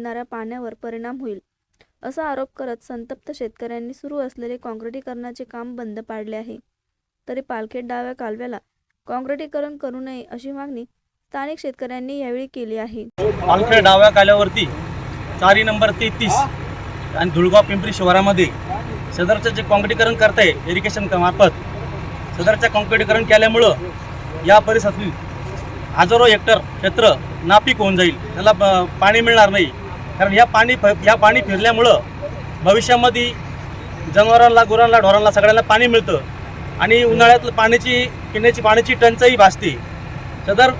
येणाऱ्या पाण्यावर परिणाम होईल असा आरोप करत संतप्त शेतकऱ्यांनी सुरू असलेले काँक्रिटीकरणाचे काम बंद पाडले आहे. तरी पालखेड डाव्या कालव्याला काँक्रिटीकरण करू नये अशी मागणी स्थानिक शेतकऱ्यांनी यावेळी केली आहे. पालखेड डाव्या कालव्यावरती 4 नंबर 33 आणि धुळगाव पिंपरी शहरामध्ये सदरचं जे काँक्रिटीकरण करताय इरिगेशन मार्फत, सदरचं काँक्रिटीकरण केल्यामुळं या परिसरातील हजारो हेक्टर क्षेत्र नापीक होऊन जाईल. त्याला पाणी मिळणार नाही. कारण या पाणी फिरल्यामुळं भविष्यामध्ये जनावरांना, गुरांना, ढोरांना सगळ्यांना पाणी मिळतं आणि उन्हाळ्यात पिण्याची पाण्याची टंचाई भासते. सदर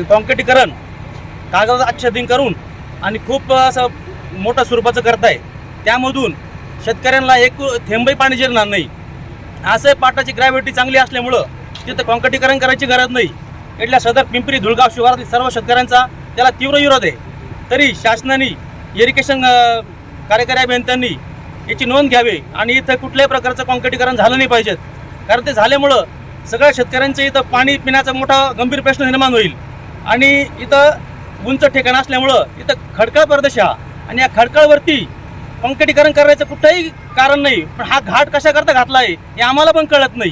काँक्रिटीकरण कागद आच्छादन करून आणि खूप असं मोठ्या स्वरूपाचं करताय. त्यामधून शेतकऱ्यांना एक थेंबही पाणी जिरणार नाही. असं पाटाची ग्रॅव्हिटी चांगली असल्यामुळं तिथं काँक्रिटीकरण करायची गरज नाही. इथल्या सदर पिंपरी धुळगाव शिवारातील सर्व शेतकऱ्यांचा त्याला तीव्र विरोध आहे. तरी शासनाने इरिगेशन कार्यकारी अभियंत्यांनी याची नोंद घ्यावी आणि इथं कुठल्याही प्रकारचं काँक्रिटीकरण झालं नाही पाहिजेत. कारण ते झाल्यामुळं सगळ्या शेतकऱ्यांचं इथं पाणी पिण्याचा मोठा गंभीर प्रश्न निर्माण होईल. आणि इथं उंच ठिकाण असल्यामुळं इथं खडकाळ प्रदेश हा आणि या खडकाळवरती काँक्रिटीकरण करायचं कुठंही कारण नाही. पण हा घाट कशाकरता घातला आहे हे आम्हाला पण कळत नाही.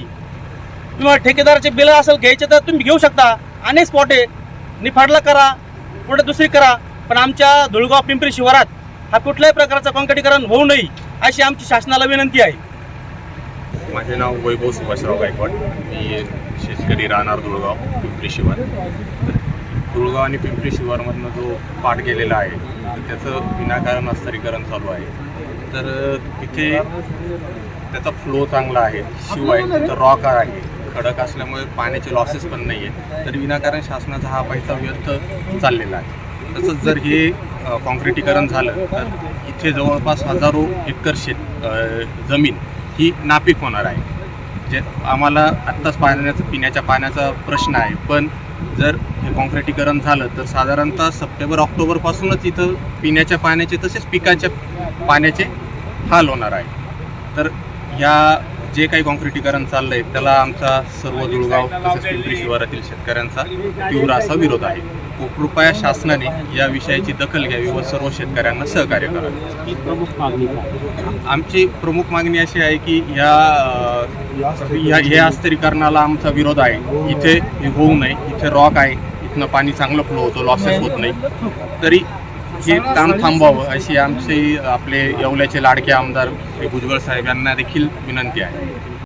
किंवा ठेकेदाराचे बिल असेल घ्यायचे तर तुम्ही घेऊ शकता. अनेक स्पॉट आहे, निफाडला करा, पुढे दुसरी करा. पण आमच्या धुळगाव पिंपरी शिवारात हा कुठल्याही प्रकारचं काँक्रिटीकरण होऊ नये अशी आमची शासनाला विनंती आहे. माझे नाव वैभव सुभाषराव गायकवाड. मी शेतकरी राहणार धुळगाव पिंपरी शिवार. धुळगाव आणि पिंपरी शिवारमधनं जो पाट गेलेला आहे तर त्याचं विनाकारण अस्तरीकरण चालू आहे. तर तिथे त्याचा फ्लो चांगला आहे, शिवाय तिथं रॉक आहे, खडक असल्यामुळे पाण्याचे लॉसेस पण नाही आहे. तर विनाकारण शासनाचा हा पैसा व्यर्थ चाललेला आहे. तसंच जर हे काँक्रिटीकरण झालं तर इथे जवळपास हजारो एकर जमीन ही नापीक होणार आहे. जे आम्हाला आत्ताच पिण्याच्या पाण्याचा प्रश्न आहे. पण जर हे काँक्रिटीकरण झालं तर साधारणतः सप्टेंबर-ऑक्टोबरपासूनच इथं पिण्याच्या पाण्याचे तसेच पिकाच्या पाण्याचे हाल होणार आहे. तर ह्या जे काही काँक्रिटीकरण चाललं आहे त्याला आमचा सर्व धुळगाव तसेच पिंपरी शिवारातील शेतकऱ्यांचा तीव्र असा विरोध आहे. कृपया शासनाने या विषयाची दखल घ्यावी व सर्व शेतकऱ्यांना सहकार्य करावे. आमची प्रमुख मागणी अशी आहे की ह्या अस्तरीकरणाला आमचा विरोध आहे. इथे हे होऊ नये. इथे रॉक आहे, इथनं पाणी चांगलं फ्लो होतं, लॉसेस होत नाही. तरी हे काम थांबवावं अशी आपले येवल्याचे लाडके आमदार श्री भुजबळ साहेब यांना देखील विनंती आहे.